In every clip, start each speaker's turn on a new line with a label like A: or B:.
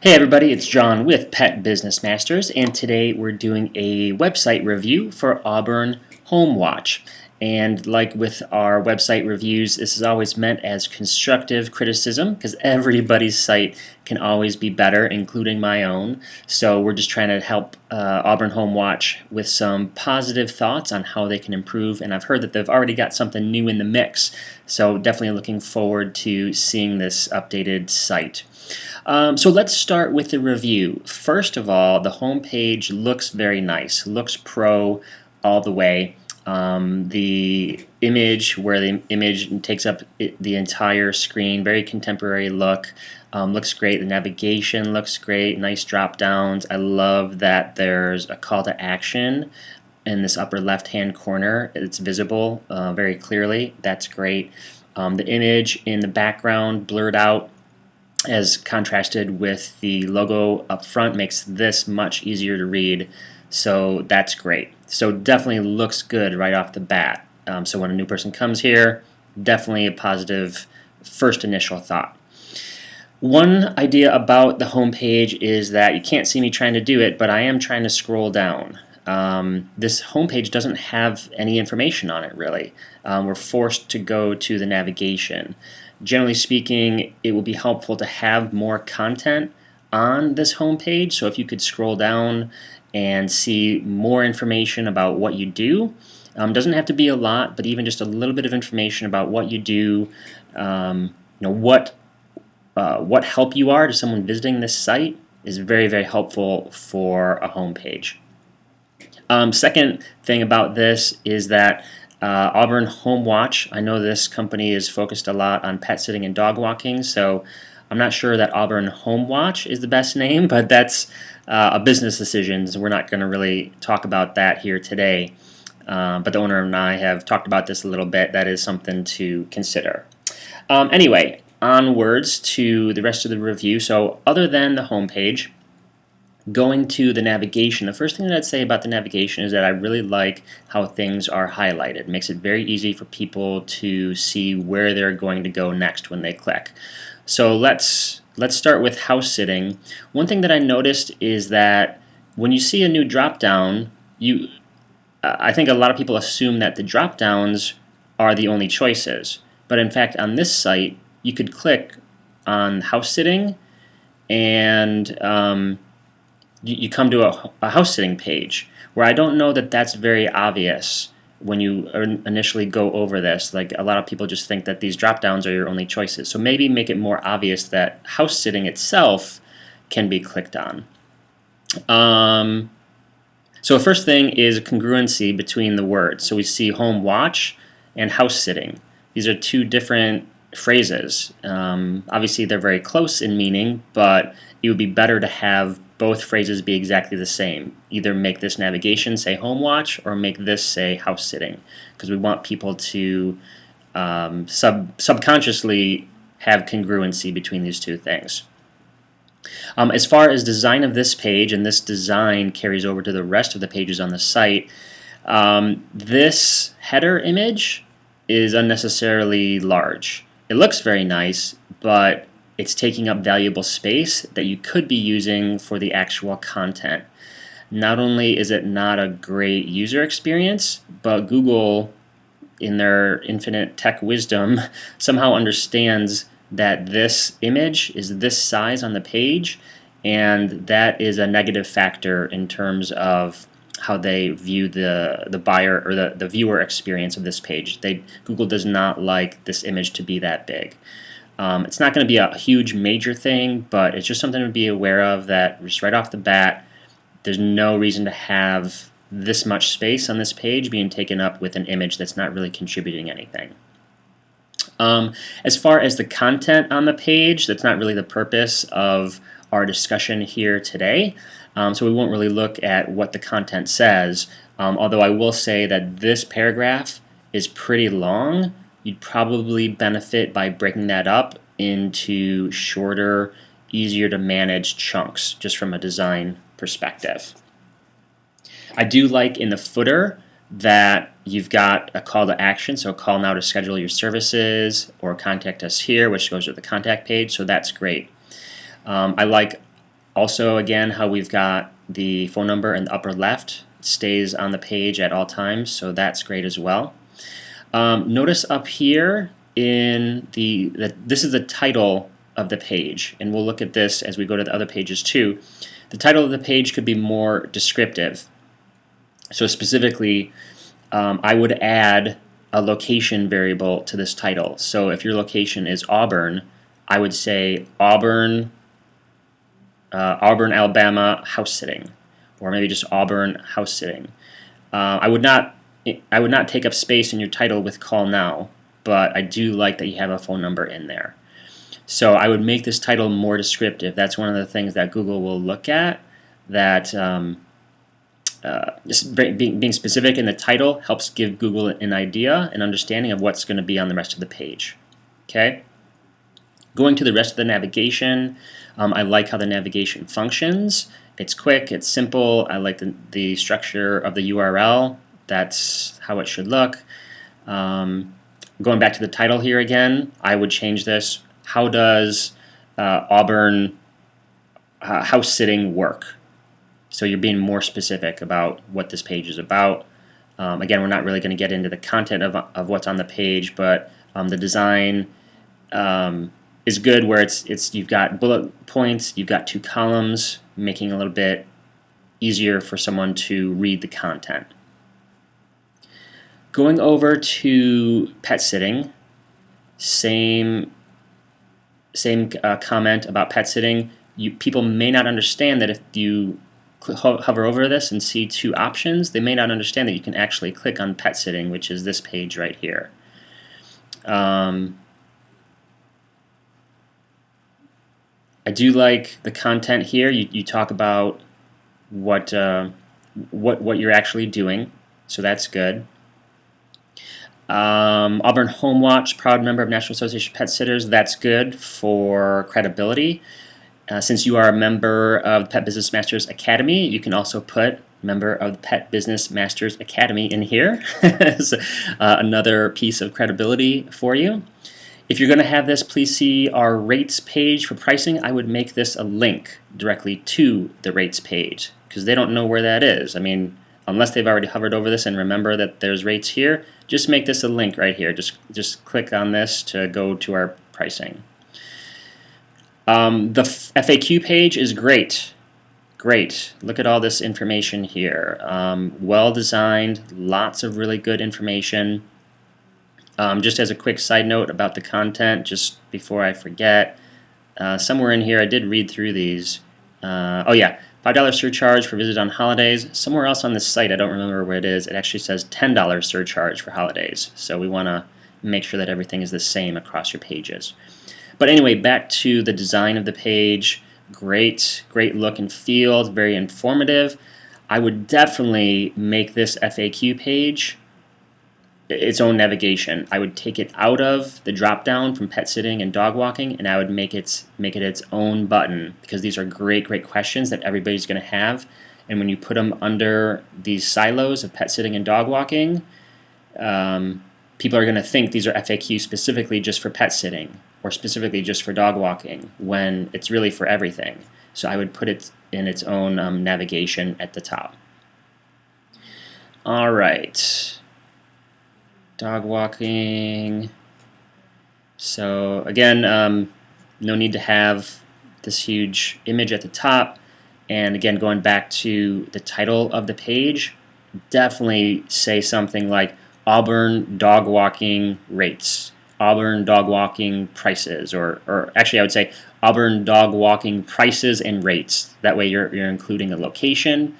A: Hey everybody, it's John with Pet Business Masters, and today we're doing a website review for Auburn Home Watch. And like with our website reviews, this is always meant as constructive criticism because everybody's site can always be better, including my own. So we're just trying to help Auburn Home Watch with some positive thoughts on how they can improve. And I've heard that they've already got something new in the mix, so definitely looking forward to seeing this updated site. So let's start with the review. First of all, the home page looks very nice, looks pro all the way. The image, where the image takes up the entire screen, very contemporary look, looks great. The navigation looks great, nice drop downs. I love that there's a call to action in this upper left hand corner. It's visible very clearly. That's great. The image in the background blurred out as contrasted with the logo up front makes this much easier to read, so that's great. So definitely looks good right off the bat. So when a new person comes here, definitely a positive first initial thought. One idea about the home page is that you can't see me trying to do it, but I am trying to scroll down. This homepage doesn't have any information on it really. We're forced to go to the navigation. Generally speaking, it will be helpful to have more content on this homepage. So if you could scroll down and see more information about what you do, doesn't have to be a lot, but even just a little bit of information about what you do, what help you are to someone visiting this site is very, very helpful for a homepage. Second thing about this is that Auburn Home Watch, I know this company is focused a lot on pet sitting and dog walking, so I'm not sure that Auburn Home Watch is the best name, but that's a business decision, so we're not going to really talk about that here today. But the owner and I have talked about this a little bit. That is something to consider. Anyway, onwards to the rest of the review. So other than the home page, going to the navigation, the first thing that I'd say about the navigation is that I really like how things are highlighted. It makes it very easy for people to see where they're going to go next when they click. So let's start with house sitting. One thing that I noticed is that when you see a new drop down, I think a lot of people assume that the drop downs are the only choices. But in fact, on this site, you could click on house sitting and you come to a house sitting page where I don't know that that's very obvious when you initially go over this. Like, a lot of people just think that these drop downs are your only choices. So maybe make it more obvious that house sitting itself can be clicked on. So first thing is congruency between the words. So we see home watch and house sitting. These are two different phrases. Obviously they're very close in meaning, but it would be better to have both phrases be exactly the same. Either make this navigation say home watch or make this say house sitting, because we want people to subconsciously have congruency between these two things. As far as design of this page, and this design carries over to the rest of the pages on the site, this header image is unnecessarily large. It looks very nice, but it's taking up valuable space that you could be using for the actual content. Not only is it not a great user experience, but Google, in their infinite tech wisdom, somehow understands that this image is this size on the page, and that is a negative factor in terms of how they view the buyer or the viewer experience of this page. Google does not like this image to be that big. It's not going to be a huge major thing, but it's just something to be aware of, that just right off the bat, there's no reason to have this much space on this page being taken up with an image that's not really contributing anything. As far as the content on the page, that's not really the purpose of our discussion here today, so we won't really look at what the content says, although I will say that this paragraph is pretty long. You'd probably benefit by breaking that up into shorter, easier to manage chunks, just from a design perspective. I do like in the footer that you've got a call to action, so call now to schedule your services, or contact us here, which goes to the contact page, so that's great. I like Also, again, how we've got the phone number in the upper left stays on the page at all times, so that's great as well. Notice up here in this is the title of the page, and we'll look at this as we go to the other pages too. The title of the page could be more descriptive. So specifically, I would add a location variable to this title. So if your location is Auburn, I would say Auburn, Alabama house sitting, or maybe just Auburn house sitting. I would not take up space in your title with call now, but I do like that you have a phone number in there. So I would make this title more descriptive. That's one of the things that Google will look at. That just being specific in the title helps give Google an idea, an understanding of what's going to be on the rest of the page. Okay. Going to the rest of the navigation, I like how the navigation functions. It's quick, it's simple. I like the structure of the URL. That's how it should look. Going back to the title here again, I would change this. How does Auburn house sitting work? So you're being more specific about what this page is about. Again, we're not really going to get into the content of what's on the page, but the design is good where you've got bullet points, you've got 2 columns, making it a little bit easier for someone to read the content. Going over to pet sitting, same comment about pet sitting. People may not understand that if you hover over this and see 2 options, they may not understand that you can actually click on pet sitting, which is this page right here. I do like the content here. You talk about what you're actually doing, so that's good. Auburn Home Watch, proud member of National Association of Pet Sitters. That's good for credibility. Since you are a member of the Pet Business Masters Academy, you can also put member of the Pet Business Masters Academy in here as another piece of credibility for you. If you're going to have this, please see our rates page for pricing. I would make this a link directly to the rates page because they don't know where that is. I mean, unless they've already hovered over this and remember that there's rates here, just make this a link right here. Just click on this to go to our pricing. The FAQ page is great. Great. Look at all this information here. Well designed, lots of really good information. Just as a quick side note about the content, just before I forget, somewhere in here I did read through these. Oh yeah, $5 surcharge for visit on holidays. Somewhere else on this site, I don't remember where it is, it actually says $10 surcharge for holidays. So we want to make sure that everything is the same across your pages. But anyway, back to the design of the page. Great look and feel, very informative. I would definitely make this FAQ page its own navigation. I would take it out of the drop down from pet sitting and dog walking, and I would make it its own button because these are great questions that everybody's going to have. And when you put them under these silos of pet sitting and dog walking, people are going to think these are FAQs specifically just for pet sitting or specifically just for dog walking when it's really for everything. So I would put it in its own navigation at the top. All right. Dog walking. So again, no need to have this huge image at the top. And again, going back to the title of the page, definitely say something like Auburn dog walking rates, Auburn dog walking prices, or actually I would say Auburn dog walking prices and rates. That way you're including a location,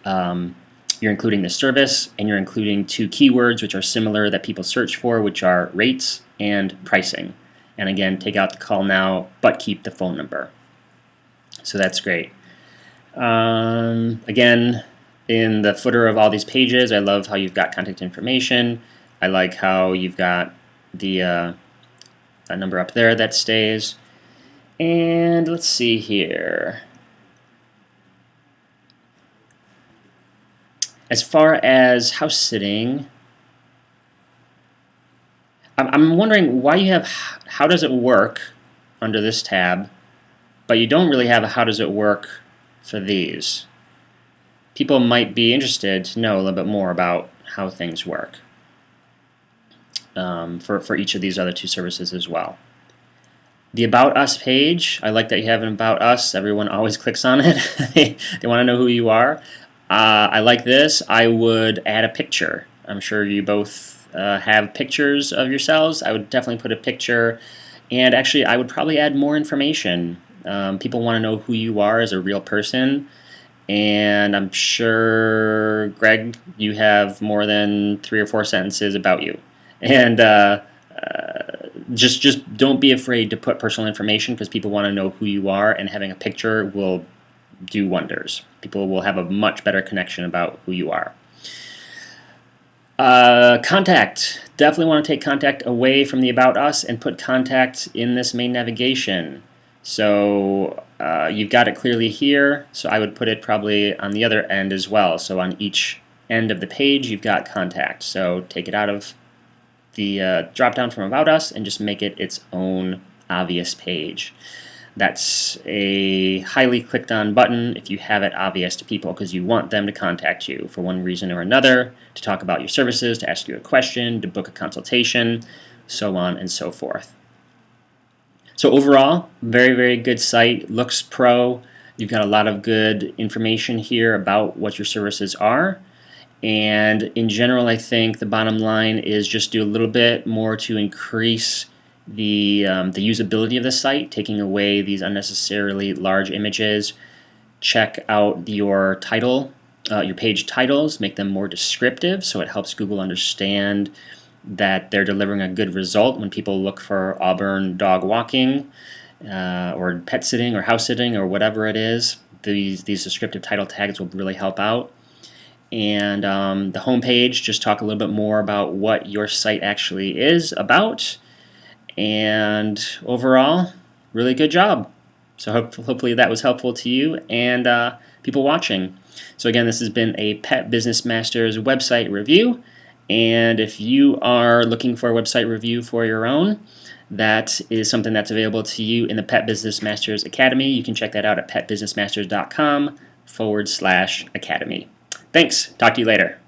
A: you're including the service, and you're including 2 keywords which are similar that people search for, which are rates and pricing. And again, take out the call now, but keep the phone number. So that's great. Again, in the footer of all these pages, I love how you've got contact information. I like how you've got the number up there that stays. And let's see here. As far as house sitting, I'm wondering why you have how does it work under this tab, but you don't really have a how does it work for these. People might be interested to know a little bit more about how things work for each of these other two services as well. The About Us page, I like that you have an About Us. Everyone always clicks on it. They want to know who you are. I like this. I would add a picture. I'm sure you both have pictures of yourselves. I would definitely put a picture, and actually I would probably add more information. People want to know who you are as a real person, and I'm sure, Greg, you have more than 3 or 4 sentences about you. And just don't be afraid to put personal information, because people want to know who you are, and having a picture will do wonders. People will have a much better connection about who you are. Contact. Definitely want to take contact away from the About Us and put contact in this main navigation. So you've got it clearly here, so I would put it probably on the other end as well. So on each end of the page you've got contact. So take it out of the drop down from About Us and just make it its own obvious page. That's a highly clicked on button if you have it obvious to people, because you want them to contact you for one reason or another, to talk about your services, to ask you a question, to book a consultation, so on and so forth. So overall, very, very good site. Looks pro. You've got a lot of good information here about what your services are. And in general, I think the bottom line is just do a little bit more to increase the usability of the site, taking away these unnecessarily large images. Check out your title, your page titles, make them more descriptive, so it helps Google understand that they're delivering a good result when people look for Auburn dog walking or pet sitting or house sitting or whatever it is. These descriptive title tags will really help out. And the homepage, just talk a little bit more about what your site actually is about. And overall, really good job. So hopefully that was helpful to you and people watching. So again, this has been a Pet Business Masters website review. And if you are looking for a website review for your own, that is something that's available to you in the Pet Business Masters Academy. You can check that out at petbusinessmasters.com/academy. Thanks. Talk to you later.